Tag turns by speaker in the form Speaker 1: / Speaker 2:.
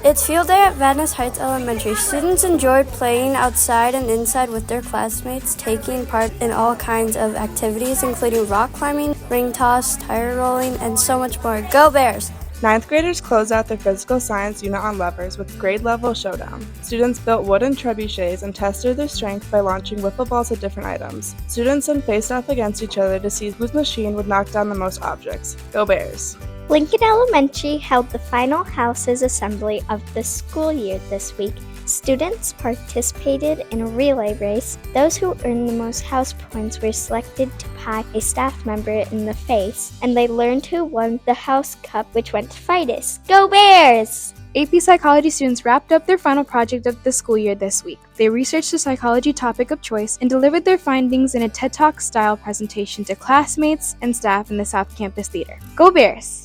Speaker 1: It's field day at Vadnais Heights Elementary. Students enjoyed playing outside and inside with their classmates, taking part in all kinds of activities, including rock climbing, ring toss, tire rolling, and so much more. Go Bears!
Speaker 2: Ninth graders closed out their physical science unit on levers with grade-level showdown. Students built wooden trebuchets and tested their strength by launching wiffle balls at different items. Students then faced off against each other to see whose machine would knock down the most objects. Go Bears!
Speaker 3: Lincoln Elementary held the final Houses Assembly of the school year this week. Students participated in a relay race. Those who earned the most house points were selected to pack a staff member in the face, and they learned who won the House Cup, which went to Fidus. Go Bears!
Speaker 4: AP Psychology students wrapped up their final project of the school year this week. They researched the psychology topic of choice and delivered their findings in a TED Talk-style presentation to classmates and staff in the South Campus Theater. Go Bears!